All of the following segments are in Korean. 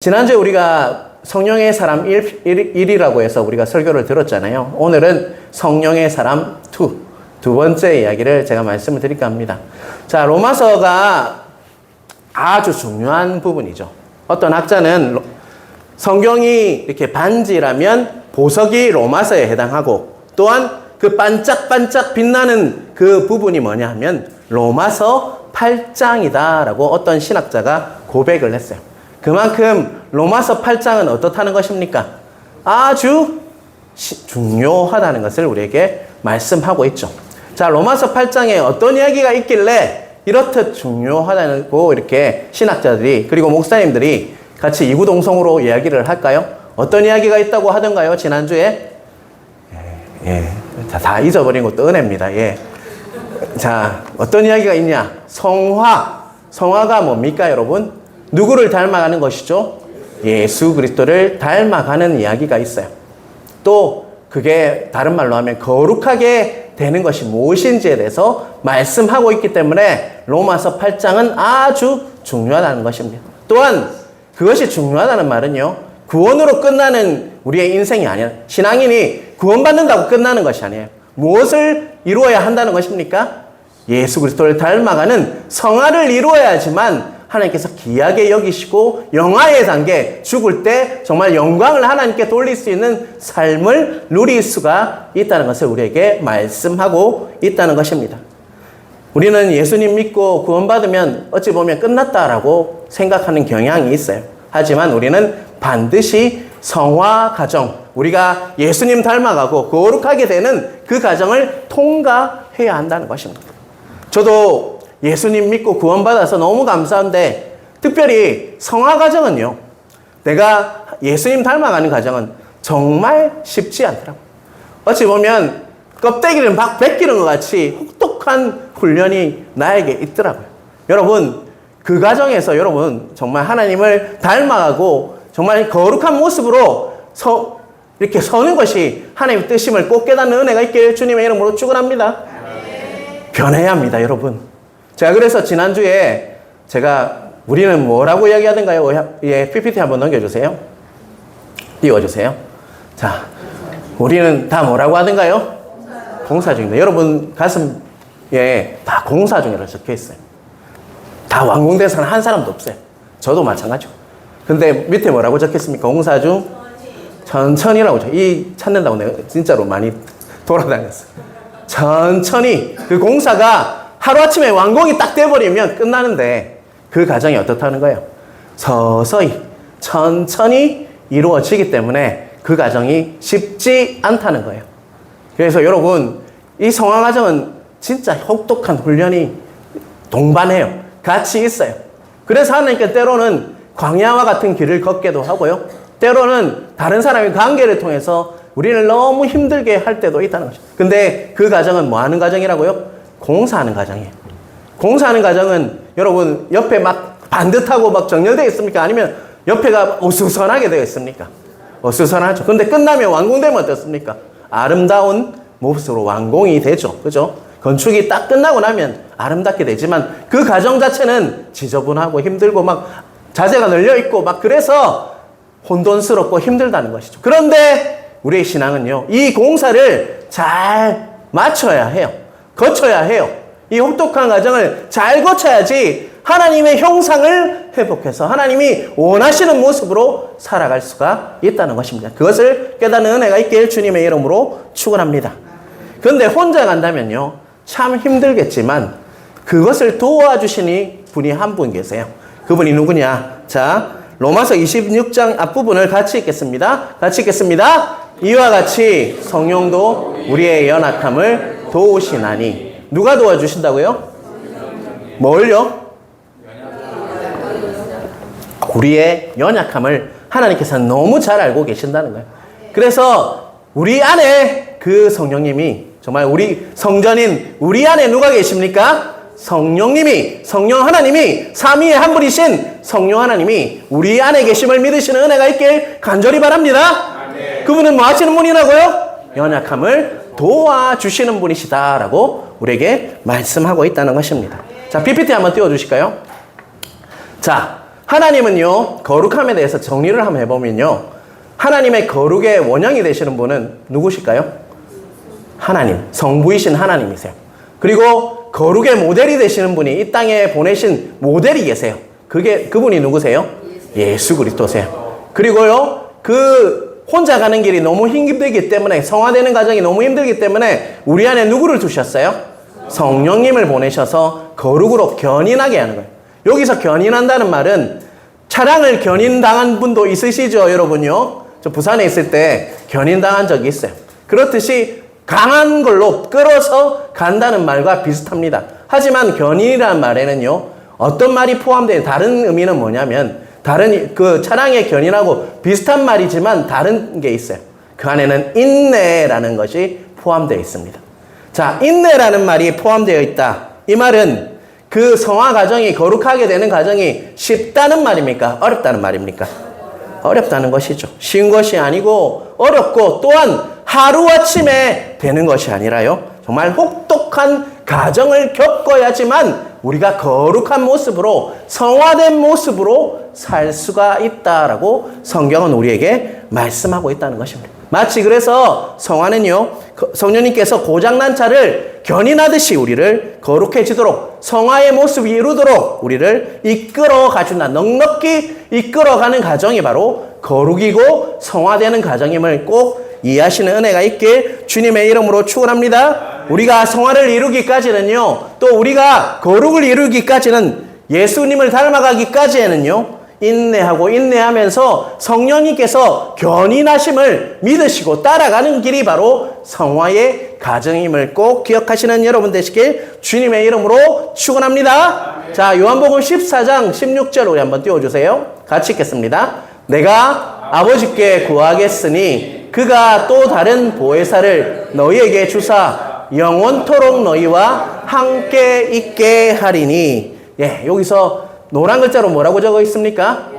지난주에 우리가 성령의 사람 1이라고 해서 우리가 설교를 들었잖아요. 오늘은 성령의 사람 2, 두 번째 이야기를 제가 말씀을 드릴까 합니다. 자, 로마서가 아주 중요한 부분이죠. 어떤 학자는 성경이 이렇게 반지라면 보석이 로마서에 해당하고, 또한 그 반짝반짝 빛나는 그 부분이 뭐냐 하면 로마서 8장이다라고 어떤 신학자가 고백을 했어요. 그만큼 로마서 8장은 어떻다는 것입니까? 아주 중요하다는 것을 우리에게 말씀하고 있죠. 자, 로마서 8장에 어떤 이야기가 있길래 이렇듯 중요하다고 이렇게 신학자들이 그리고 목사님들이 같이 이구동성으로 이야기를 할까요? 어떤 이야기가 있다고 하던가요? 지난주에? 다 잊어버린 것도 은혜입니다. 자, 어떤 이야기가 있냐? 성화가 뭡니까, 여러분? 누구를 닮아가는 것이죠? 예수 그리스도를 닮아가는 이야기가 있어요. 또 그게 다른 말로 하면 거룩하게 되는 것이 무엇인지에 대해서 말씀하고 있기 때문에 로마서 8장은 아주 중요하다는 것입니다. 또한 그것이 중요하다는 말은요, 구원으로 끝나는 우리의 인생이 아니라, 신앙인이 구원받는다고 끝나는 것이 아니에요. 무엇을 이루어야 한다는 것입니까? 예수 그리스도를 닮아가는 성화를 이루어야지만 하나님께서 귀하게 여기시고 영화의 단계, 죽을 때 정말 영광을 하나님께 돌릴 수 있는 삶을 누릴 수가 있다는 것을 우리에게 말씀하고 있다는 것입니다. 우리는 예수님 믿고 구원받으면 어찌 보면 끝났다라고 생각하는 경향이 있어요. 하지만 우리는 반드시 성화 과정, 우리가 예수님 닮아가고 거룩하게 되는 그 과정을 통과해야 한다는 것입니다. 저도 예수님 믿고 구원받아서 너무 감사한데, 특별히 성화 과정은요, 내가 예수님 닮아가는 과정은 정말 쉽지 않더라고요. 어찌 보면 껍데기를 막 벗기는 것 같이 혹독한 훈련이 나에게 있더라고요. 여러분, 그 과정에서 여러분 정말 하나님을 닮아가고 정말 거룩한 모습으로 이렇게 서는 것이 하나님의 뜻임을 꼭 깨닫는 은혜가 있길 주님의 이름으로 축원합니다. 변해야 합니다, 여러분. 제가 그래서 지난주에 우리는 뭐라고 이야기하던가요? PPT 한번 넘겨주세요. 띄워주세요. 자, 우리는 다 뭐라고 하던가요? 공사 중입니다. 여러분 가슴에 다 공사 중이라고 적혀 있어요. 다 완공돼서는 한 사람도 없어요. 저도 마찬가지고. 근데 밑에 뭐라고 적혔습니까? 공사 중 천천히라고 이 찾는다고 내가 진짜로 많이 돌아다녔어요. 천천히. 그 공사가 하루아침에 완공이 딱 돼버리면 끝나는데 그 과정이 어떻다는 거예요? 서서히 천천히 이루어지기 때문에 그 과정이 쉽지 않다는 거예요. 그래서 여러분, 이 성화 과정은 진짜 혹독한 훈련이 동반해요. 같이 있어요. 그래서 하나님께 때로는 광야와 같은 길을 걷게도 하고요, 때로는 다른 사람의 관계를 통해서 우리를 너무 힘들게 할 때도 있다는 거죠. 근데 그 과정은 뭐 하는 과정이라고요? 공사하는 과정이에요. 공사하는 과정은 여러분 옆에 막 반듯하고 막 정렬되어 있습니까? 아니면 옆에가 어수선하게 되어 있습니까? 어수선하죠. 근데 끝나면 완공되면 어떻습니까? 아름다운 모습으로 완공이 되죠. 그죠? 건축이 딱 끝나고 나면 아름답게 되지만 그 과정 자체는 지저분하고 힘들고 막 자재가 널려있고 막 그래서 혼돈스럽고 힘들다는 것이죠. 그런데 우리의 신앙은요, 이 공사를 잘 맞춰야 해요. 거쳐야 해요. 이 혹독한 과정을 잘 거쳐야지 하나님의 형상을 회복해서 하나님이 원하시는 모습으로 살아갈 수가 있다는 것입니다. 그것을 깨닫는 은혜가 있길 주님의 이름으로 축원합니다. 그런데 혼자 간다면요, 참 힘들겠지만 그것을 도와주시는 분이 한 분 계세요. 그분이 누구냐? 자, 로마서 26장 앞부분을 같이 읽겠습니다. 같이 읽겠습니다. 이와 같이 성령도 우리의 연약함을 도우시나니. 누가 도와주신다고요? 뭘요? 우리의 연약함을 하나님께서는 너무 잘 알고 계신다는 거예요. 그래서 우리 안에 그 성령님이, 정말 우리 성전인 우리 안에 누가 계십니까? 성령님이, 성령 하나님이, 삼위의 한 분이신 성령 하나님이 우리 안에 계심을 믿으시는 은혜가 있길 간절히 바랍니다. 그분은 뭐 하시는 분이라고요? 연약함을 도와주시는 분이시다라고 우리에게 말씀하고 있다는 것입니다. 자, PPT 한번 띄워주실까요? 자, 하나님은요, 거룩함에 대해서 정리를 한번 해보면요, 하나님의 거룩의 원형이 되시는 분은 누구실까요? 하나님, 성부이신 하나님이세요. 그리고 거룩의 모델이 되시는 분이 이 땅에 보내신 모델이 계세요. 그분이 누구세요? 예수 그리스도세요. 그리고요, 혼자 가는 길이 너무 힘들기 때문에, 성화되는 과정이 너무 힘들기 때문에 우리 안에 누구를 두셨어요? 성령님을 보내셔서 거룩으로 견인하게 하는 거예요. 여기서 견인한다는 말은 차량을 견인당한 분도 있으시죠, 여러분요? 저 부산에 있을 때 견인당한 적이 있어요. 그렇듯이 강한 걸로 끌어서 간다는 말과 비슷합니다. 하지만 견인이라는 말에는요, 어떤 말이 포함되어 다른 의미는 뭐냐면, 다른 그 차량의 견인하고 비슷한 말이지만 다른 게 있어요. 그 안에는 인내라는 것이 포함되어 있습니다. 자, 인내라는 말이 포함되어 있다. 이 말은 그 성화 과정이, 거룩하게 되는 과정이 쉽다는 말입니까? 어렵다는 말입니까? 어렵다는 것이죠. 쉬운 것이 아니고 어렵고, 또한 하루아침에 되는 것이 아니라요, 정말 혹독한 과정을 겪어야지만 우리가 거룩한 모습으로, 성화된 모습으로 살 수가 있다라고 성경은 우리에게 말씀하고 있다는 것입니다. 마치 그래서 성화는요, 성령님께서 고장난 차를 견인하듯이 우리를 거룩해지도록, 성화의 모습이 이루도록 우리를 이끌어 가준다. 넉넉히 이끌어가는 과정이 바로 거룩이고 성화되는 과정임을 꼭 이해하시는 은혜가 있길 주님의 이름으로 축원합니다. 우리가 성화를 이루기까지는요, 또 우리가 거룩을 이루기까지는, 예수님을 닮아가기까지에는요, 인내하고 인내하면서 성령님께서 견인하심을 믿으시고 따라가는 길이 바로 성화의 과정임을 꼭 기억하시는 여러분 되시길 주님의 이름으로 축원합니다. 자, 요한복음 14장 16절 우리 한번 띄워주세요. 같이 읽겠습니다. 내가 아버지께 구하겠으니 그가 또 다른 보혜사를 너희에게 주사 영원토록 너희와 함께 있게 하리니. 예, 여기서 노란 글자로 뭐라고 적어 있습니까?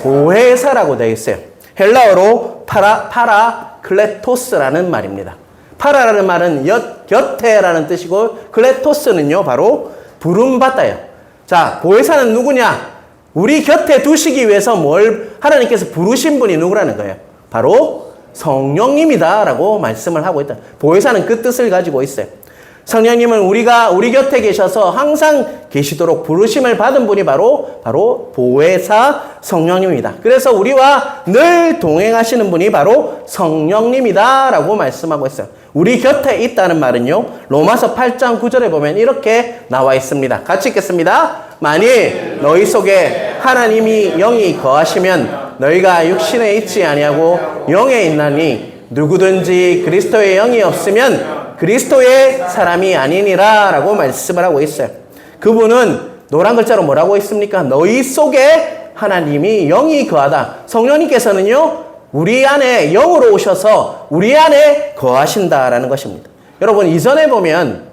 보혜사라고 되어 있어요. 헬라어로 파라클레토스라는 말입니다. 파라라는 말은 곁에라는 뜻이고, 클레토스는요 바로 부름받아요. 자, 보혜사는 누구냐? 우리 곁에 두시기 위해서 하나님께서 부르신 분이 누구라는 거예요? 바로 성령님이다 라고 말씀을 하고 있다. 보혜사는 그 뜻을 가지고 있어요. 성령님은 우리 곁에 계셔서 항상 계시도록 부르심을 받은 분이 바로 보혜사 성령님입니다. 그래서 우리와 늘 동행하시는 분이 바로 성령님이다 라고 말씀하고 있어요. 우리 곁에 있다는 말은요, 로마서 8장 9절에 보면 이렇게 나와 있습니다. 같이 읽겠습니다. 만일 너희 속에 하나님이 영이 거하시면 너희가 육신에 있지 아니하고 영에 있나니, 누구든지 그리스도의 영이 없으면 그리스도의 사람이 아니니라 라고 말씀을 하고 있어요. 그분은 노란 글자로 뭐라고 있습니까? 너희 속에 하나님이 영이 거하다. 성령님께서는요, 우리 안에 영으로 오셔서 우리 안에 거하신다라는 것입니다. 여러분, 이전에 보면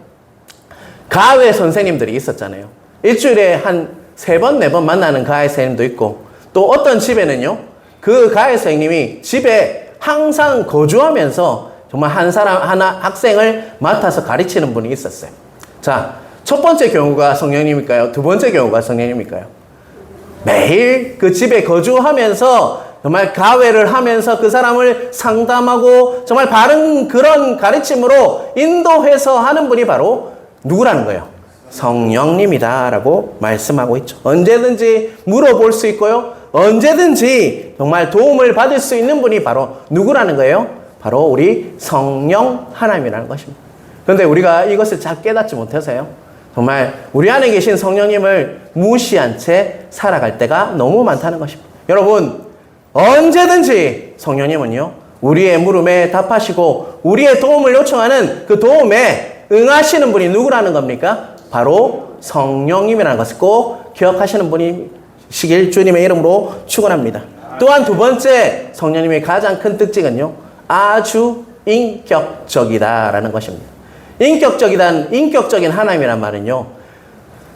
가회 선생님들이 있었잖아요. 일주일에 한 3번, 4번 만나는 가회 선생님도 있고, 또 어떤 집에는요, 그 가회 선생님이 집에 항상 거주하면서 정말 하나 학생을 맡아서 가르치는 분이 있었어요. 자, 첫 번째 경우가 성령님일까요? 두 번째 경우가 성령님일까요? 매일 그 집에 거주하면서 정말 가회를 하면서 그 사람을 상담하고 정말 바른 그런 가르침으로 인도해서 하는 분이 바로 누구라는 거예요? 성령님이다 라고 말씀하고 있죠. 언제든지 물어볼 수 있고요, 언제든지 정말 도움을 받을 수 있는 분이 바로 누구라는 거예요? 바로 우리 성령 하나님이라는 것입니다. 그런데 우리가 이것을 잘 깨닫지 못해서요, 정말 우리 안에 계신 성령님을 무시한 채 살아갈 때가 너무 많다는 것입니다. 여러분, 언제든지 성령님은요, 우리의 물음에 답하시고 우리의 도움을 요청하는 그 도움에 응하시는 분이 누구라는 겁니까? 바로 성령님이라는 것을 꼭 기억하시는 분이시길 주님의 이름으로 축원합니다. 또한 두 번째 성령님의 가장 큰 특징은요, 아주 인격적이다라는 것입니다. 인격적인 하나님이란 말은요,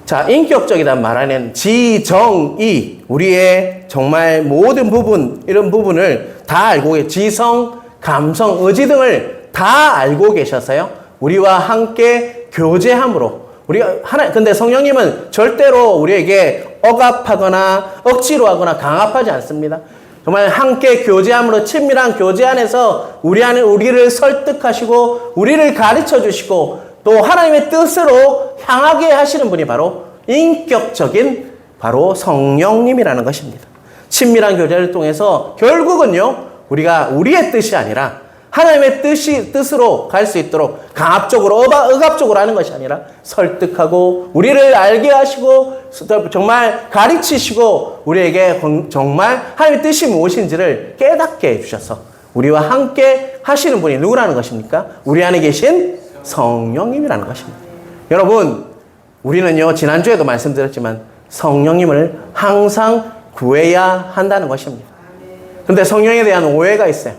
자, 인격적이란 말 안에는 지정이, 우리의 정말 모든 부분, 이런 부분을 다 알고 지성, 감성, 의지 등을 다 알고 계셔서요, 우리와 함께 교제함으로, 근데 성령님은 절대로 우리에게 억압하거나 억지로 하거나 강압하지 않습니다. 정말 함께 교제함으로 친밀한 교제 안에서 우리를 설득하시고 우리를 가르쳐 주시고 또 하나님의 뜻으로 향하게 하시는 분이 바로 인격적인 바로 성령님이라는 것입니다. 친밀한 교제를 통해서 결국은요, 우리가 우리의 뜻이 아니라 하나님의 뜻으로 갈 수 있도록 강압적으로, 억압적으로 하는 것이 아니라 설득하고 우리를 알게 하시고 정말 가르치시고 우리에게 정말 하나님의 뜻이 무엇인지를 깨닫게 해주셔서 우리와 함께 하시는 분이 누구라는 것입니까? 우리 안에 계신 성령님이라는 것입니다. 여러분, 우리는요, 지난주에도 말씀드렸지만 성령님을 항상 구해야 한다는 것입니다. 그런데 성령에 대한 오해가 있어요.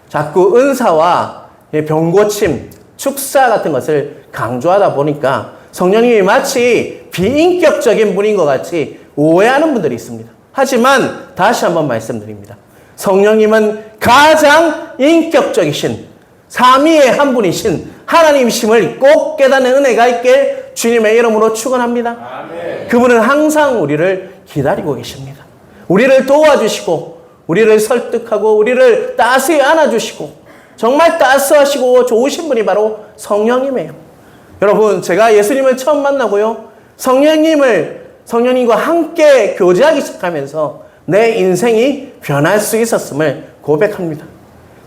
자꾸 은사와 병고침, 축사 같은 것을 강조하다 보니까 성령님이 마치 비인격적인 분인 것 같이 오해하는 분들이 있습니다. 하지만 다시 한번 말씀드립니다. 성령님은 가장 인격적이신 삼위의 한 분이신 하나님이심을 꼭 깨닫는 은혜가 있게 주님의 이름으로 축원합니다. 아멘. 그분은 항상 우리를 기다리고 계십니다. 우리를 도와주시고 우리를 설득하고 우리를 따스히 안아주시고 정말 따스하시고 좋으신 분이 바로 성령님이에요. 여러분, 제가 예수님을 처음 만나고요, 성령님과 함께 교제하기 시작하면서 내 인생이 변할 수 있었음을 고백합니다.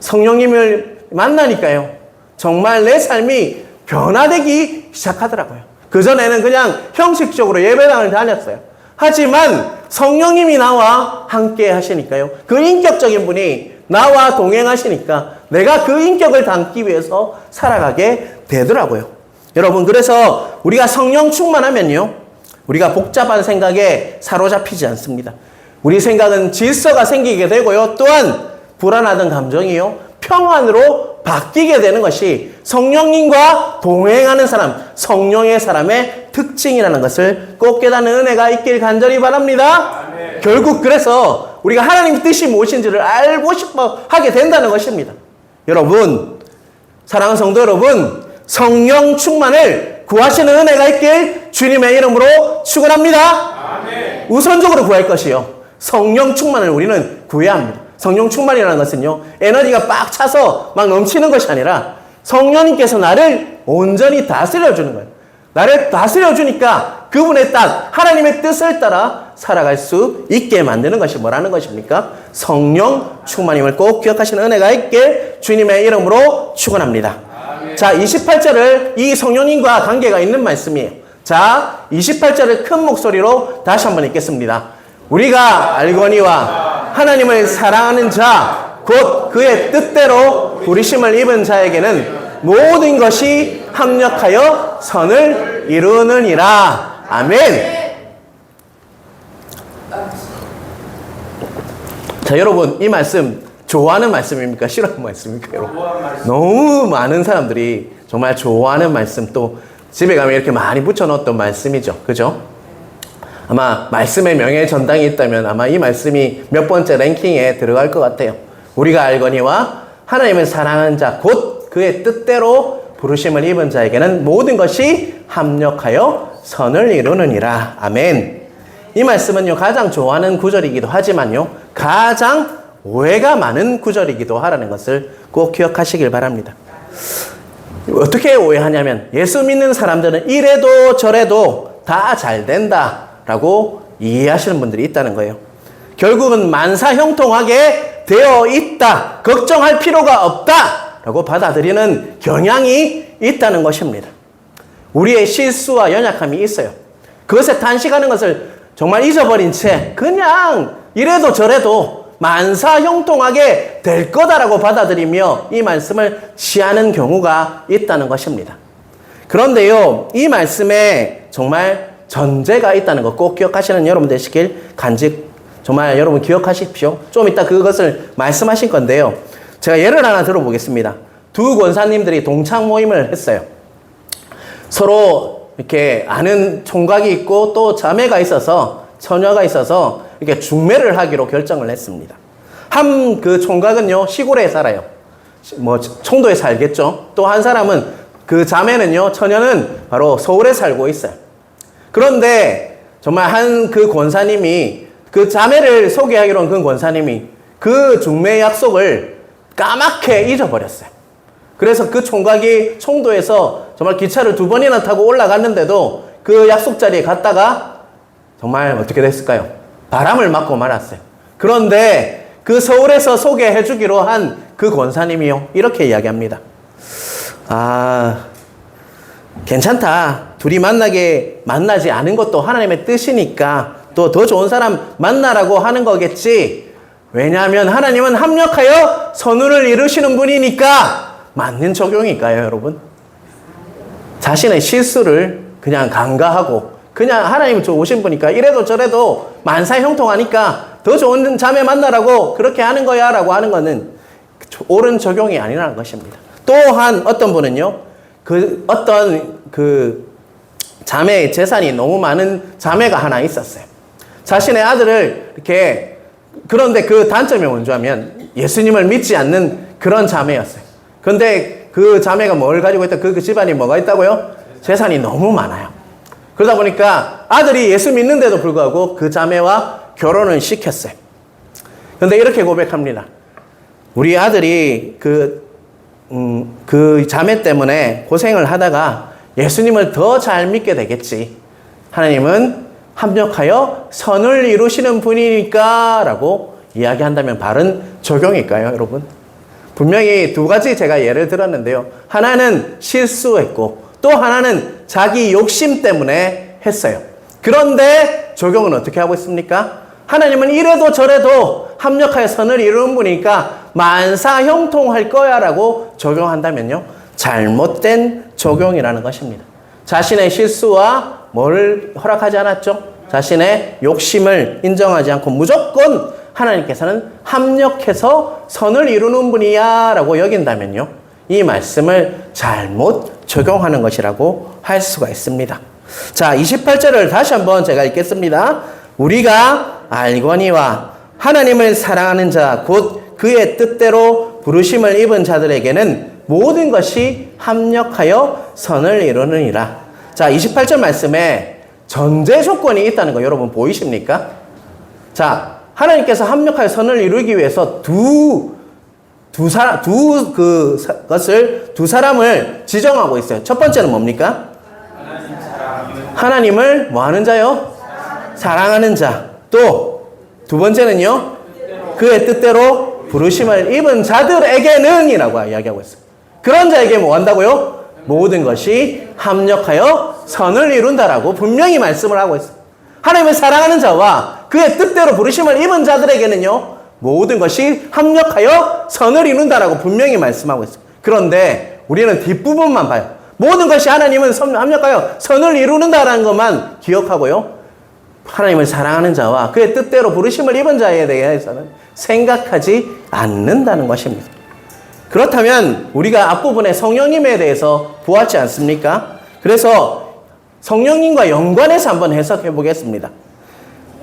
성령님을 만나니까요, 정말 내 삶이 변화되기 시작하더라고요. 그전에는 그냥 형식적으로 예배당을 다녔어요. 하지만 성령님이 나와 함께 하시니까요, 그 인격적인 분이 나와 동행하시니까 내가 그 인격을 담기 위해서 살아가게 되더라고요. 여러분, 그래서 우리가 성령 충만하면요, 우리가 복잡한 생각에 사로잡히지 않습니다. 우리 생각은 질서가 생기게 되고요, 또한 불안하던 감정이요, 평안으로 바뀌게 되는 것이 성령님과 동행하는 사람, 성령의 사람의 특징이라는 것을 꼭 깨닫는 은혜가 있길 간절히 바랍니다. 아멘. 결국 그래서 우리가 하나님의 뜻이 무엇인지를 알고 싶어 하게 된다는 것입니다. 여러분, 사랑하는 성도 여러분, 성령 충만을 구하시는 은혜가 있길 주님의 이름으로 축원합니다. 아멘. 우선적으로 구할 것이요, 성령 충만을 우리는 구해야 합니다. 성령 충만이라는 것은요, 에너지가 빡 차서 막 넘치는 것이 아니라 성령님께서 나를 온전히 다스려주는 거예요. 나를 다스려주니까 그분의 뜻, 하나님의 뜻을 따라 살아갈 수 있게 만드는 것이 뭐라는 것입니까? 성령 충만임을 꼭 기억하시는 은혜가 있게 주님의 이름으로 축원합니다. 자, 28절을 이 성령님과 관계가 있는 말씀이에요. 자, 28절을 큰 목소리로 다시 한번 읽겠습니다. 우리가 알거니와 하나님을 사랑하는 자, 곧 그의 뜻대로 부르심을 입은 자에게는 모든 것이 합력하여 선을 이루느니라. 아멘. 자, 여러분, 이 말씀 좋아하는 말씀입니까? 싫어하는 말씀입니까? 여러분? 너무 많은 사람들이 정말 좋아하는 말씀, 또 집에 가면 이렇게 많이 붙여놓았던 말씀이죠. 그죠? 아마 말씀의 명예 전당이 있다면 아마 이 말씀이 몇 번째 랭킹에 들어갈 것 같아요. 우리가 알거니와 하나님을 사랑하는 자, 곧 그의 뜻대로 부르심을 입은 자에게는 모든 것이 합력하여 선을 이루느니라. 아멘. 이 말씀은요, 가장 좋아하는 구절이기도 하지만요, 가장 오해가 많은 구절이기도 하라는 것을 꼭 기억하시길 바랍니다. 어떻게 오해하냐면, 예수 믿는 사람들은 이래도 저래도 다 잘 된다 라고 이해하시는 분들이 있다는 거예요. 결국은 만사형통하게 되어 있다, 걱정할 필요가 없다 라고 받아들이는 경향이 있다는 것입니다. 우리의 실수와 연약함이 있어요. 그것에 탄식하는 것을 정말 잊어버린 채 그냥 이래도 저래도 만사형통하게 될 거다라고 받아들이며 이 말씀을 취하는 경우가 있다는 것입니다. 그런데요, 이 말씀에 정말 전제가 있다는 거 꼭 기억하시는 여러분 되시길 간직 정말 여러분 기억하십시오. 좀 이따 그것을 말씀하실 건데요, 제가 예를 하나 들어보겠습니다. 두 권사님들이 동창 모임을 했어요. 서로 이렇게 아는 총각이 있고 또 자매가 있어서, 처녀가 있어서 이렇게 중매를 하기로 결정을 했습니다. 한 그 총각은요, 시골에 살아요. 뭐 청도에 살겠죠. 또 한 사람은, 그 자매는요, 처녀는 바로 서울에 살고 있어요. 그런데 정말 한 그 권사님이 그 자매를 소개하기로 한 그 권사님이 그 중매 약속을 까맣게 잊어버렸어요. 그래서 그 총각이 청도에서 정말 기차를 2번이나 타고 올라갔는데도 그 약속 자리에 갔다가 정말 어떻게 됐을까요? 바람을 맞고 말았어요. 그런데 그 서울에서 소개해 주기로 한 그 권사님이요, 이렇게 이야기합니다. 괜찮다. 둘이 만나지 않은 것도 하나님의 뜻이니까 또 더 좋은 사람 만나라고 하는 거겠지. 왜냐하면 하나님은 합력하여 선을 이루시는 분이니까. 맞는 적용일까요, 여러분? 자신의 실수를 그냥 간과하고 그냥 하나님 오신 분이니까 이래도 저래도 만사형통하니까 더 좋은 자매 만나라고 그렇게 하는 거야 라고 하는 거는 옳은 적용이 아니라는 것입니다. 또한 어떤 분은요, 어떤 자매의 재산이 너무 많은 자매가 하나 있었어요. 자신의 아들을 그런데 그 단점이 뭔지 하면 예수님을 믿지 않는 그런 자매였어요. 그런데 그 자매가 뭘 가지고 있다? 그 집안이 뭐가 있다고요? 재산이 너무 많아요. 그러다 보니까 아들이 예수 믿는데도 불구하고 그 자매와 결혼을 시켰어요. 그런데 이렇게 고백합니다. 우리 아들이 그 자매 때문에 고생을 하다가 예수님을 더 잘 믿게 되겠지. 하나님은 합력하여 선을 이루시는 분이니까 라고 이야기한다면 바른 적용일까요, 여러분? 분명히 두 가지 제가 예를 들었는데요. 하나는 실수했고 또 하나는 자기 욕심 때문에 했어요. 그런데 적용은 어떻게 하고 있습니까? 하나님은 이래도 저래도 합력하여 선을 이루는 분이니까 만사형통할 거야 라고 적용한다면요, 잘못된 적용이라는 것입니다. 자신의 실수와 뭘 허락하지 않았죠? 자신의 욕심을 인정하지 않고 무조건 하나님께서는 합력해서 선을 이루는 분이야 라고 여긴다면요, 이 말씀을 잘못 적용하는 것이라고 할 수가 있습니다. 자, 28절을 다시 한번 제가 읽겠습니다. 우리가 알거니와 하나님을 사랑하는 자 곧 그의 뜻대로 부르심을 입은 자들에게는 모든 것이 합력하여 선을 이루느니라. 자, 28절 말씀에 전제 조건이 있다는 거 여러분 보이십니까? 자, 하나님께서 합력하여 선을 이루기 위해서 두 사람을 지정하고 있어요. 첫 번째는 뭡니까? 하나님을 뭐 하는 자요? 사랑하는 자. 또 두 번째는요, 그의 뜻대로 부르심을 입은 자들에게는 이라고 이야기하고 있어요. 그런 자에게 뭐 한다고요? 모든 것이 합력하여 선을 이룬다라고 분명히 말씀을 하고 있어요. 하나님을 사랑하는 자와 그의 뜻대로 부르심을 입은 자들에게는요, 모든 것이 합력하여 선을 이룬다라고 분명히 말씀하고 있어요. 그런데 우리는 뒷부분만 봐요. 모든 것이 하나님은 합력하여 선을 이루는다라는 것만 기억하고요, 하나님을 사랑하는 자와 그의 뜻대로 부르심을 입은 자에 대해서는 생각하지 않는다는 것입니다. 그렇다면 우리가 앞부분에 성령님에 대해서 보았지 않습니까? 그래서 성령님과 연관해서 한번 해석해 보겠습니다.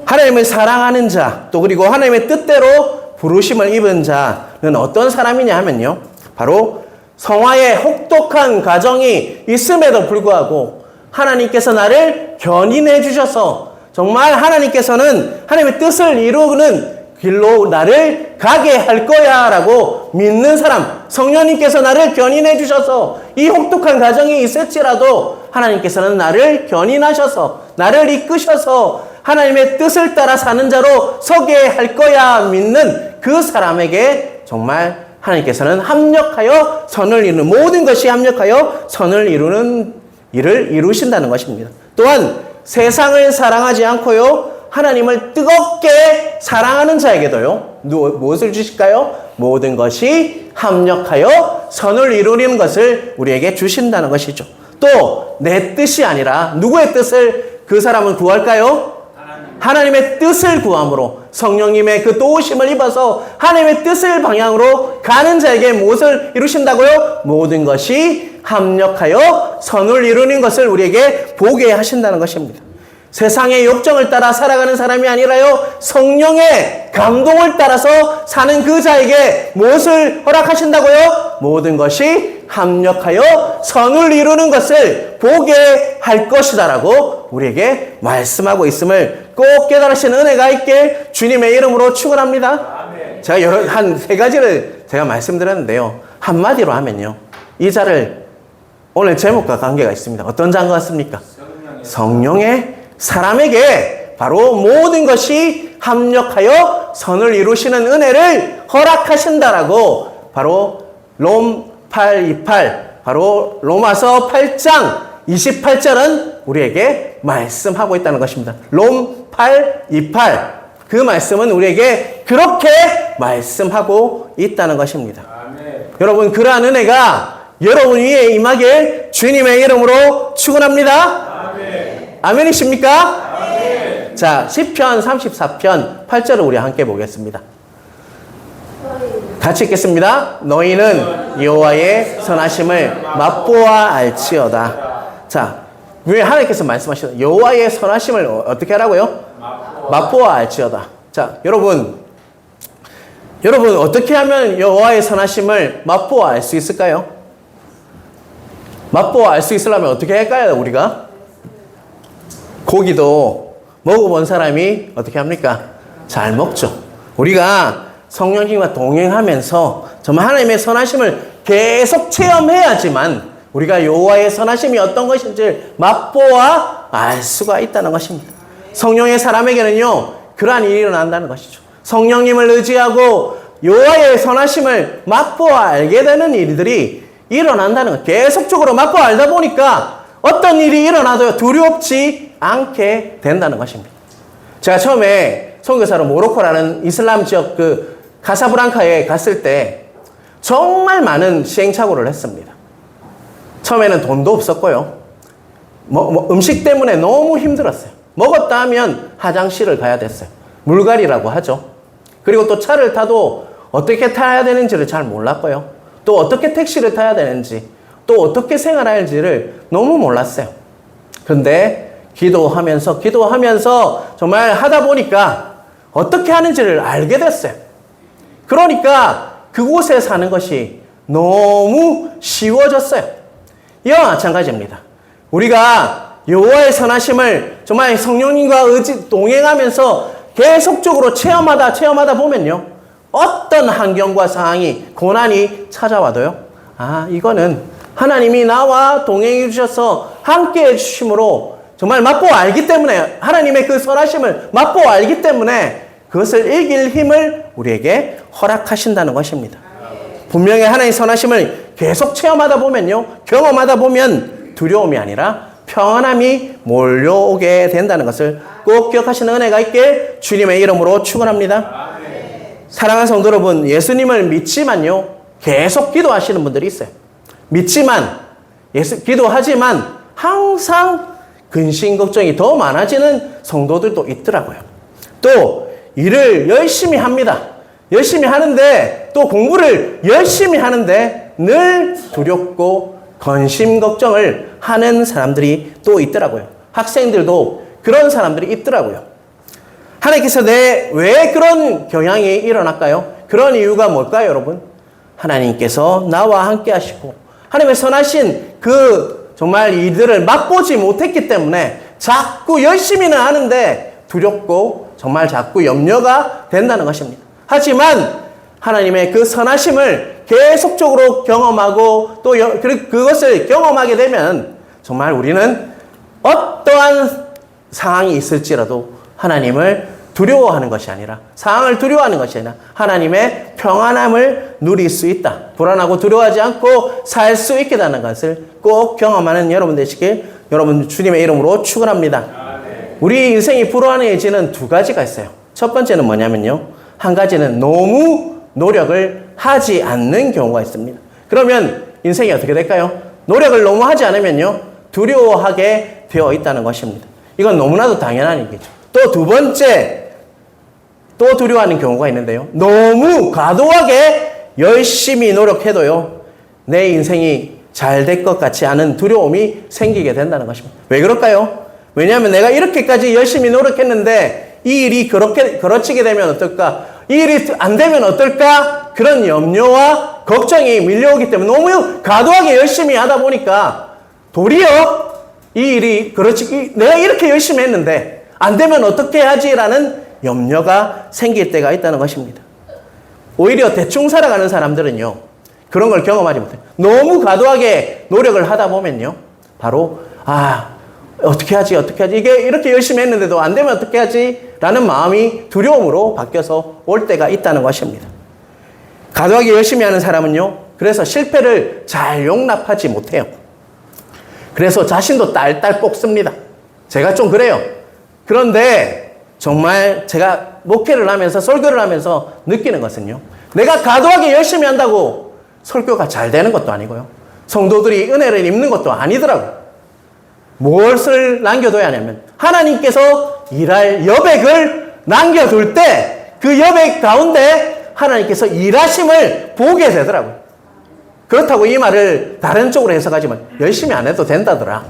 하나님을 사랑하는 자, 또 그리고 하나님의 뜻대로 부르심을 입은 자는 어떤 사람이냐 하면요, 바로 성화의 혹독한 과정이 있음에도 불구하고 하나님께서 나를 견인해 주셔서 정말 하나님께서는 하나님의 뜻을 이루는 길로 나를 가게 할 거야 라고 믿는 사람, 성령님께서 나를 견인해 주셔서 이 혹독한 과정이 있을지라도 하나님께서는 나를 견인하셔서 나를 이끄셔서 하나님의 뜻을 따라 사는 자로 서게 할 거야 믿는 그 사람에게 정말 하나님께서는 합력하여 선을 이루는, 모든 것이 합력하여 선을 이루는 일을 이루신다는 것입니다. 또한 세상을 사랑하지 않고요, 하나님을 뜨겁게 사랑하는 자에게도요, 무엇을 주실까요? 모든 것이 합력하여 선을 이루는 것을 우리에게 주신다는 것이죠. 또 내 뜻이 아니라 누구의 뜻을 그 사람은 구할까요? 하나님의 뜻을 구함으로 성령님의 그 도우심을 입어서 하나님의 뜻을 방향으로 가는 자에게 무엇을 이루신다고요? 모든 것이 합력하여 선을 이루는 것을 우리에게 보게 하신다는 것입니다. 세상의 욕정을 따라 살아가는 사람이 아니라요, 성령의 감동을 따라서 사는 그 자에게 무엇을 허락하신다고요? 모든 것이 합력하여 선을 이루는 것을 보게 할 것이다라고 우리에게 말씀하고 있음을 꼭 깨달으시는 은혜가 있길 주님의 이름으로 축원합니다. 제가 한 세 가지를 제가 말씀드렸는데요. 한마디로 하면요. 이 자를 오늘 제목과 관계가 있습니다. 어떤 자인 것 같습니까? 성령의 사람에게 바로 모든 것이 합력하여 선을 이루시는 은혜를 허락하신다라고 바로 롬 8:28 바로 로마서 8장 28절은 우리에게 말씀하고 있다는 것입니다. 롬 8:28 그 말씀은 우리에게 그렇게 말씀하고 있다는 것입니다. 아멘. 여러분 그러한 은혜가 여러분 위에 임하길 주님의 이름으로 축원합니다. 아멘. 아멘이십니까? 아멘. 자, 시편 34편 8절을 우리 함께 보겠습니다. 같이 읽겠습니다. 너희는 여호와의 선하심을 맛보아 알지어다. 자, 왜 하나님께서 말씀하시죠? 여호와의 선하심을 어떻게 하라고요? 맛보아 알지어다. 자, 여러분 어떻게 하면 여호와의 선하심을 맛보아 알 수 있을까요? 맛보아 알 수 있으려면 어떻게 할까요? 우리가 고기도 먹어본 사람이 어떻게 합니까? 잘 먹죠. 우리가 성령님과 동행하면서 정말 하나님의 선하심을 계속 체험해야지만 우리가 여호와의 선하심이 어떤 것인지 맛보아 알 수가 있다는 것입니다. 성령의 사람에게는요 그러한 일이 일어난다는 것이죠. 성령님을 의지하고 여호와의 선하심을 맛보아 알게 되는 일들이 일어난다는 것. 계속적으로 맛보아 알다 보니까 어떤 일이 일어나도 두렵지 않게 된다는 것입니다. 제가 처음에 선교사로 모로코라는 이슬람 지역 그 카사브랑카에 갔을 때 정말 많은 시행착오를 했습니다. 처음에는 돈도 없었고요. 음식 때문에 너무 힘들었어요. 먹었다 하면 화장실을 가야 됐어요. 물갈이라고 하죠. 그리고 또 차를 타도 어떻게 타야 되는지를 잘 몰랐고요. 또 어떻게 택시를 타야 되는지, 또 어떻게 생활할지를 너무 몰랐어요. 그런데 기도하면서 정말 하다 보니까 어떻게 하는지를 알게 됐어요. 그러니까 그곳에 사는 것이 너무 쉬워졌어요. 이와 마찬가지입니다. 우리가 여호와의 선하심을 정말 성령님과 동행하면서 계속적으로 체험하다 보면요. 어떤 환경과 상황이 고난이 찾아와도요. 이거는 하나님이 나와 동행해 주셔서 함께 해 주심으로 정말 맛보아 알기 때문에 하나님의 그 선하심을 맛보아 알기 때문에 그것을 이길 힘을 우리에게 허락하신다는 것입니다. 분명히 하나님의 선하심을 계속 체험하다 보면요. 경험하다 보면 두려움이 아니라 평안함이 몰려오게 된다는 것을 꼭 기억하시는 은혜가 있게 주님의 이름으로 축원합니다. 사랑하는 성도 여러분, 예수님을 믿지만요. 계속 기도하시는 분들이 있어요. 믿지만 기도하지만 항상 근심 걱정이 더 많아지는 성도들도 있더라고요. 또 일을 열심히 합니다. 열심히 하는데 또 공부를 열심히 하는데 늘 두렵고 근심 걱정을 하는 사람들이 또 있더라고요. 학생들도 그런 사람들이 있더라고요. 하나님께서 왜 그런 경향이 일어날까요? 그런 이유가 뭘까요, 여러분? 하나님께서 나와 함께 하시고 하나님의 선하신 그 정말 이들을 맛보지 못했기 때문에 자꾸 열심히는 하는데 두렵고 정말 자꾸 염려가 된다는 것입니다. 하지만 하나님의 그 선하심을 계속적으로 경험하고 또 그것을 경험하게 되면 정말 우리는 어떠한 상황이 있을지라도 하나님을 두려워하는 것이 아니라 상황을 두려워하는 것이 아니라 하나님의 평안함을 누릴 수 있다. 불안하고 두려워하지 않고 살 수 있게 되는 것을 꼭 경험하는 여러분 되시길 여러분 주님의 이름으로 축원합니다. 우리 인생이 불안해지는 두 가지가 있어요. 첫 번째는 뭐냐면요. 한 가지는 너무 노력을 하지 않는 경우가 있습니다. 그러면 인생이 어떻게 될까요? 노력을 너무 하지 않으면요. 두려워하게 되어 있다는 것입니다. 이건 너무나도 당연한 얘기죠. 또 두 번째, 또 두려워하는 경우가 있는데요. 너무 과도하게 열심히 노력해도요. 내 인생이 잘 될 것 같지 않은 두려움이 생기게 된다는 것입니다. 왜 그럴까요? 왜냐하면 내가 이렇게까지 열심히 노력했는데 이 일이 그렇게 걸어지게 되면 어떨까? 이 일이 안 되면 어떨까? 그런 염려와 걱정이 밀려오기 때문에 너무 과도하게 열심히 하다 보니까 도리어 이 일이 그렇지 내가 이렇게 열심히 했는데 안 되면 어떻게 하지라는 염려가 생길 때가 있다는 것입니다. 오히려 대충 살아가는 사람들은요, 그런 걸 경험하지 못해요. 너무 과도하게 노력을 하다 보면요, 바로 어떻게 하지 이게 이렇게 열심히 했는데도 안 되면 어떻게 하지 라는 마음이 두려움으로 바뀌어서 올 때가 있다는 것입니다. 과도하게 열심히 하는 사람은요, 그래서 실패를 잘 용납하지 못해요. 그래서 자신도 딸딸 볶습니다. 제가 좀 그래요. 그런데 정말 제가 목회를 하면서 설교를 하면서 느끼는 것은요, 내가 과도하게 열심히 한다고 설교가 잘 되는 것도 아니고요, 성도들이 은혜를 입는 것도 아니더라고요. 무엇을 남겨둬야 하냐면 하나님께서 일할 여백을 남겨둘 때 그 여백 가운데 하나님께서 일하심을 보게 되더라고요. 그렇다고 이 말을 다른 쪽으로 해석하지만 열심히 안 해도 된다더라,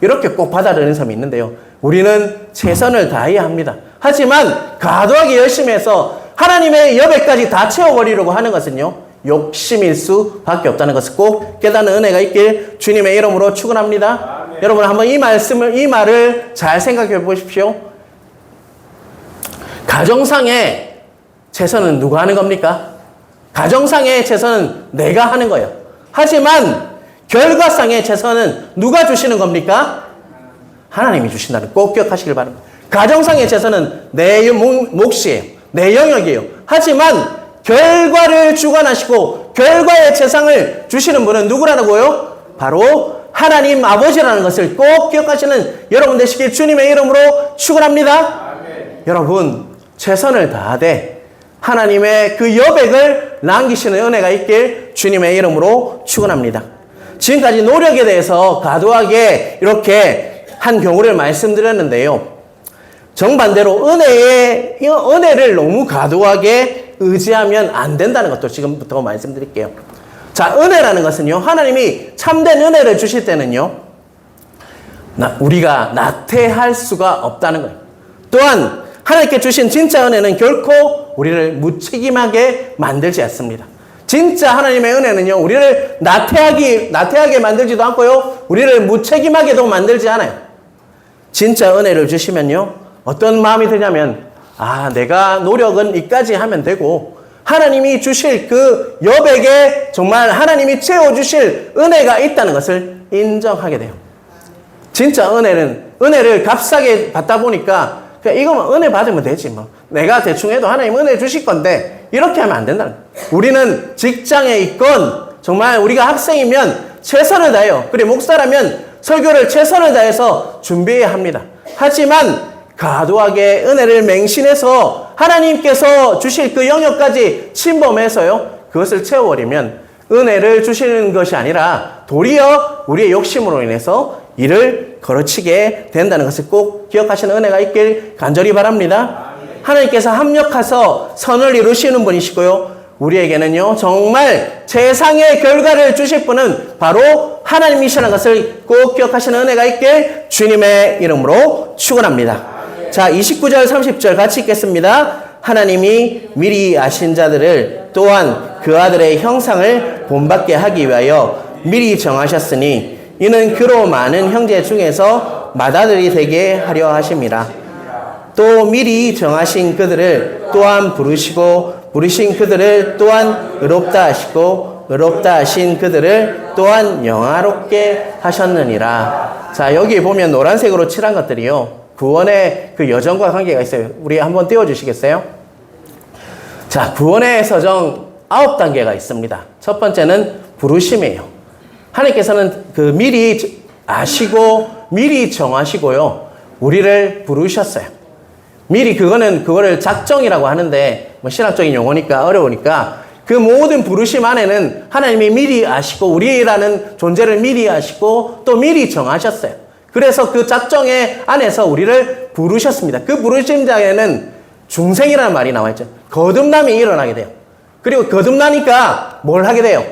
이렇게 꼭 받아들이는 사람이 있는데요, 우리는 최선을 다해야 합니다. 하지만 과도하게 열심히 해서 하나님의 여백까지 다 채워버리려고 하는 것은요, 욕심일 수밖에 없다는 것을 꼭 깨닫는 은혜가 있길 주님의 이름으로 축원합니다. 여러분 한번 이 말을 잘 생각해 보십시오. 가정상의 최선은 누가 하는 겁니까? 가정상의 최선은 내가 하는 거예요. 하지만 결과상의 최선은 누가 주시는 겁니까? 하나님이 주신다는 꼭 기억하시길 바랍니다. 가정상의 최선은 내 몫이에요. 내 영역이에요. 하지만 결과를 주관하시고 결과의 최상을 주시는 분은 누구라고요? 바로 하나님 아버지라는 것을 꼭 기억하시는 여러분 되시길 주님의 이름으로 축원합니다. 여러분 최선을 다하되 하나님의 그 여백을 남기시는 은혜가 있길 주님의 이름으로 축원합니다. 지금까지 노력에 대해서 과도하게 이렇게 한 경우를 말씀드렸는데요, 정반대로 은혜를 너무 과도하게 의지하면 안 된다는 것도 지금부터 말씀드릴게요. 자, 은혜라는 것은요, 하나님이 참된 은혜를 주실 때는요, 우리가 나태할 수가 없다는 거예요. 또한 하나님께 주신 진짜 은혜는 결코 우리를 무책임하게 만들지 않습니다. 진짜 하나님의 은혜는요, 우리를 나태하게 만들지도 않고요, 우리를 무책임하게도 만들지 않아요. 진짜 은혜를 주시면요, 어떤 마음이 드냐면, 내가 노력은 이까지 하면 되고 하나님이 주실 그 여백에 정말 하나님이 채워주실 은혜가 있다는 것을 인정하게 돼요. 진짜 은혜를 값싸게 받다 보니까 그냥 이거만 은혜 받으면 되지 뭐, 내가 대충 해도 하나님 은혜 주실 건데, 이렇게 하면 안 된다는 거예요. 우리는 직장에 있건 정말 우리가 학생이면 최선을 다해요. 그리고 목사라면 설교를 최선을 다해서 준비해야 합니다. 하지만 과도하게 은혜를 맹신해서 하나님께서 주실 그 영역까지 침범해서요, 그것을 채워버리면 은혜를 주시는 것이 아니라 도리어 우리의 욕심으로 인해서 일을 거르치게 된다는 것을 꼭 기억하시는 은혜가 있길 간절히 바랍니다. 하나님께서 합력해서 선을 이루시는 분이시고요, 우리에게는요 정말 최상의 결과를 주실 분은 바로 하나님이시라는 것을 꼭 기억하시는 은혜가 있길 주님의 이름으로 축원합니다. 자, 29절 30절 같이 읽겠습니다. 하나님이 미리 아신 자들을 또한 그 아들의 형상을 본받게 하기 위하여 미리 정하셨으니 이는 그로 많은 형제 중에서 맏아들이 되게 하려 하심이라. 또 미리 정하신 그들을 또한 부르시고 부르신 그들을 또한 의롭다 하시고 의롭다 하신 그들을 또한 영화롭게 하셨느니라. 자, 여기 보면 노란색으로 칠한 것들이요, 구원의 그 여정과 관계가 있어요. 우리 한번 띄워주시겠어요? 자, 구원의 서정 9단계가 있습니다. 첫 번째는 부르심이에요. 하나님께서는 그 미리 아시고 미리 정하시고요, 우리를 부르셨어요. 미리 그거를 작정이라고 하는데 뭐 신학적인 용어니까 어려우니까 그 모든 부르심 안에는 하나님이 미리 아시고 우리라는 존재를 미리 아시고 또 미리 정하셨어요. 그래서 그 작정의 안에서 우리를 부르셨습니다. 그 부르심장에는 중생이라는 말이 나와 있죠. 거듭남이 일어나게 돼요. 그리고 거듭나니까 뭘 하게 돼요?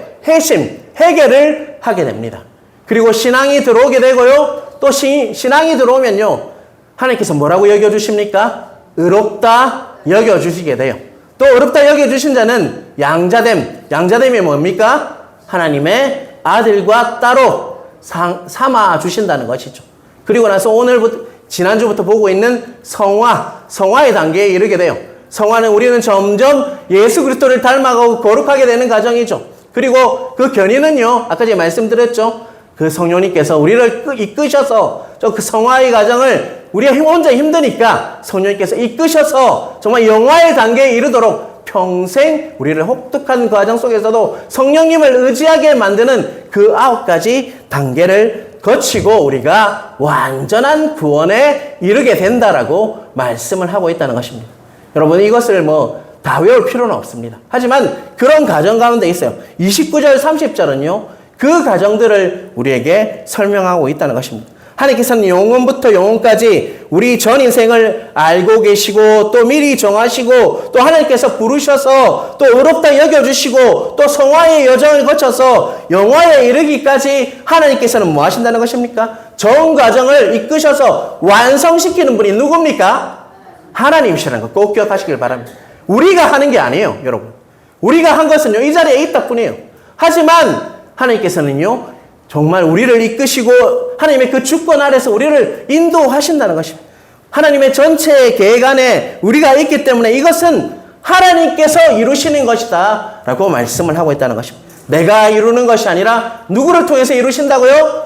해결을 하게 됩니다. 그리고 신앙이 들어오게 되고요, 또 신앙이 들어오면요, 하나님께서 뭐라고 여겨주십니까? 의롭다 여겨주시게 돼요. 또 의롭다 여겨주신 자는 양자됨이 뭡니까? 하나님의 아들과 따로 삼아 주신다는 것이죠. 그리고 나서 지난주부터 보고 있는 성화의 단계에 이르게 돼요. 성화는 우리는 점점 예수 그리스도를 닮아가고 거룩하게 되는 과정이죠. 그리고 그 견인은요, 아까 제가 말씀드렸죠. 그 성령님께서 우리를 이끄셔서 그 성화의 과정을 우리가 혼자 힘드니까 성령님께서 이끄셔서 정말 영화의 단계에 이르도록 평생 우리를 혹독한 과정 속에서도 성령님을 의지하게 만드는 그 9가지 단계를 거치고 우리가 완전한 구원에 이르게 된다라고 말씀을 하고 있다는 것입니다. 여러분, 이것을 다 외울 필요는 없습니다. 하지만 그런 과정 가운데 있어요. 29절, 30절은요, 그 과정들을 우리에게 설명하고 있다는 것입니다. 하나님께서는 영원부터 영원까지 우리 전 인생을 알고 계시고 또 미리 정하시고 또 하나님께서 부르셔서 또 의롭다 여겨주시고 또 성화의 여정을 거쳐서 영화에 이르기까지 하나님께서는 뭐 하신다는 것입니까? 전 과정을 이끄셔서 완성시키는 분이 누굽니까? 하나님이시라는 거 꼭 기억하시길 바랍니다. 우리가 하는 게 아니에요, 여러분. 우리가 한 것은요, 이 자리에 있다 뿐이에요. 하지만 하나님께서는요, 정말 우리를 이끄시고 하나님의 그 주권 아래서 우리를 인도하신다는 것입니다. 하나님의 전체 계획 안에 우리가 있기 때문에 이것은 하나님께서 이루시는 것이다 라고 말씀을 하고 있다는 것입니다. 내가 이루는 것이 아니라 누구를 통해서 이루신다고요?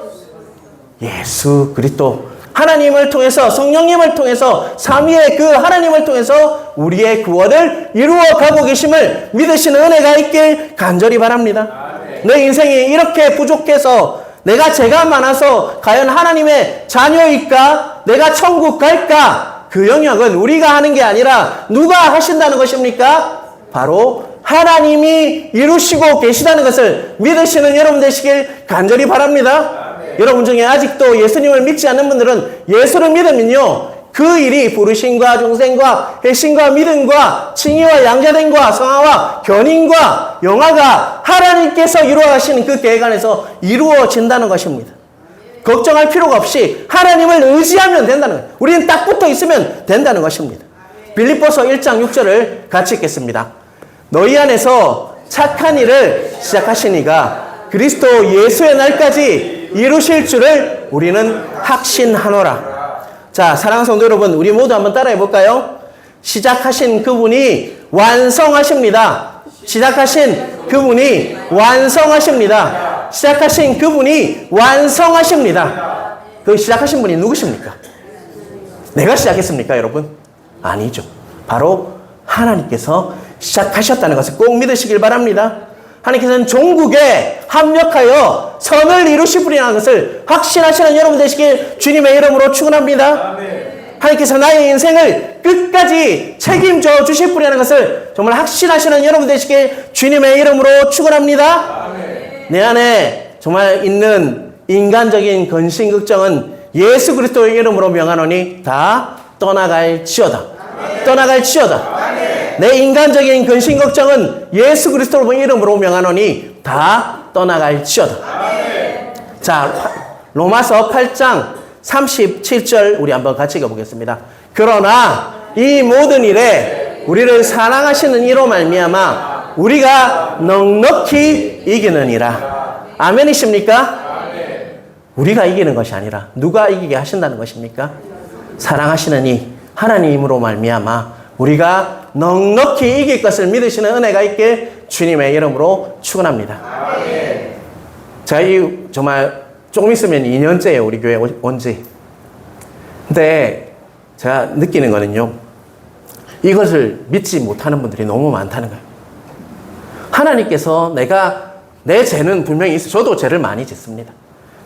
예수 그리스도, 하나님을 통해서, 성령님을 통해서, 삼위의 그 하나님을 통해서 우리의 구원을 이루어가고 계심을 믿으시는 은혜가 있길 간절히 바랍니다. 내 인생이 이렇게 부족해서 내가 죄가 많아서 과연 하나님의 자녀일까? 내가 천국 갈까? 그 영역은 우리가 하는 게 아니라 누가 하신다는 것입니까? 바로 하나님이 이루시고 계시다는 것을 믿으시는 여러분 되시길 간절히 바랍니다. 여러분 중에 아직도 예수님을 믿지 않는 분들은 예수를 믿으면요, 그 일이 부르심과 중생과 핵심과 믿음과 칭의와 양자됨과 성화와 견인과 영화가 하나님께서 이루어가시는 그 계획 안에서 이루어진다는 것입니다. 걱정할 필요가 없이 하나님을 의지하면 된다는 거예요. 우리는 딱 붙어 있으면 된다는 것입니다. 빌립보서 1장 6절을 같이 읽겠습니다. 너희 안에서 착한 일을 시작하신 이가 그리스도 예수의 날까지 이루실 줄을 우리는 확신하노라. 자, 사랑하는 성도 여러분, 우리 모두 한번 따라해 볼까요? 시작하신 그분이 완성하십니다. 시작하신 그분이 완성하십니다. 시작하신 그분이 완성하십니다. 그 시작하신 분이 누구십니까? 내가 시작했습니까, 여러분? 아니죠. 바로 하나님께서 시작하셨다는 것을 꼭 믿으시길 바랍니다. 하나님께서는 종국에 합력하여 선을 이루실 분이라는 것을 확신하시는 여러분 되시길 주님의 이름으로 축원합니다. 하나님께서 나의 인생을 끝까지 책임져 주실 분이라는 것을 정말 확신하시는 여러분 되시길 주님의 이름으로 축원합니다. 내 안에 정말 있는 인간적인 근심 걱정은 예수 그리스도의 이름으로 명하노니 다 떠나갈지어다. 떠나갈지어다. 내 인간적인 근심 걱정은 예수 그리스도 이름으로 명하노니 다 떠나갈지어다. 자, 로마서 8장 37절 우리 한번 같이 읽어보겠습니다. 그러나 이 모든 일에 우리를 사랑하시는 이로 말미암아 우리가 넉넉히 이기느니라. 아멘이십니까? 우리가 이기는 것이 아니라 누가 이기게 하신다는 것입니까? 사랑하시는 이 하나님으로 말미암아 우리가 넉넉히 이길 것을 믿으시는 은혜가 있게 주님의 이름으로 축원합니다. 제가 정말 조금 있으면 2년째예요, 우리 교회 온 지. 근데 제가 느끼는 거는요, 이것을 믿지 못하는 분들이 너무 많다는 거예요. 하나님께서 내 죄는 분명히 있어요. 저도 죄를 많이 짓습니다.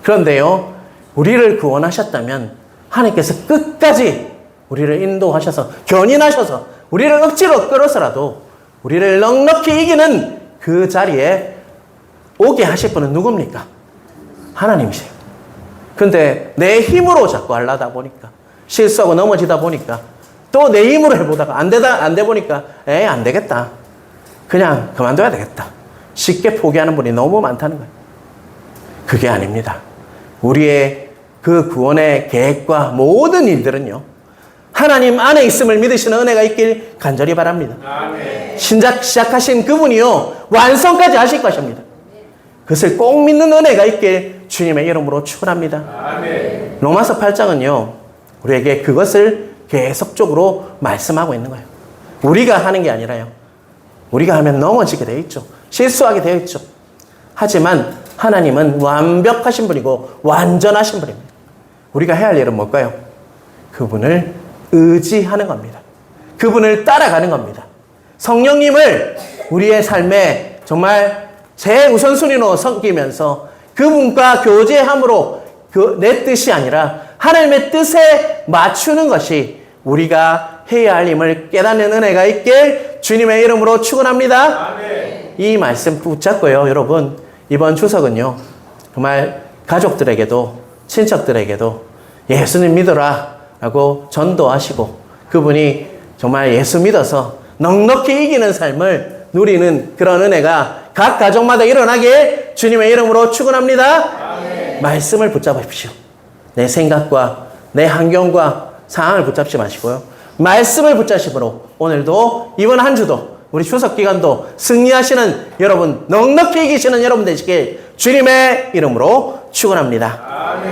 그런데요, 우리를 구원하셨다면 하나님께서 끝까지 우리를 인도하셔서 견인하셔서 우리를 억지로 끌어서라도 우리를 넉넉히 이기는 그 자리에 오게 하실 분은 누굽니까? 하나님이세요. 근데 내 힘으로 자꾸 하려다 보니까 실수하고 넘어지다 보니까 또 내 힘으로 해보다가 안 돼 보니까 안 되겠다. 그냥 그만둬야 되겠다. 쉽게 포기하는 분이 너무 많다는 거예요. 그게 아닙니다. 우리의 그 구원의 계획과 모든 일들은요, 하나님 안에 있음을 믿으시는 은혜가 있길 간절히 바랍니다. 시작하신 그분이요, 완성까지 하실 것입니다. 그것을 꼭 믿는 은혜가 있길 주님의 이름으로 축원합니다. 로마서 8장은요, 우리에게 그것을 계속적으로 말씀하고 있는 거예요. 우리가 하는 게 아니라요. 우리가 하면 넘어지게 되어 있죠. 실수하게 되어 있죠. 하지만 하나님은 완벽하신 분이고 완전하신 분입니다. 우리가 해야 할 일은 뭘까요? 그분을 의지하는 겁니다. 그분을 따라가는 겁니다. 성령님을 우리의 삶에 정말 제우선순위로 섬기면서 그분과 교제함으로 내 뜻이 아니라 하나님의 뜻에 맞추는 것이 우리가 해야 할 힘을 깨닫는 은혜가 있길 주님의 이름으로 축원합니다. 아멘. 이 말씀 붙잡고요, 여러분. 이번 추석은요, 정말 가족들에게도 친척들에게도 예수님 믿어라 라고 전도하시고 그분이 정말 예수 믿어서 넉넉히 이기는 삶을 누리는 그런 은혜가 각 가정마다 일어나게 주님의 이름으로 축원합니다. 아멘. 말씀을 붙잡으십시오. 내 생각과 내 환경과 상황을 붙잡지 마시고요. 말씀을 붙잡으심으로 오늘도 이번 한 주도 우리 추석 기간도 승리하시는 여러분, 넉넉히 이기시는 여러분 되시길 주님의 이름으로 축원합니다. 아멘.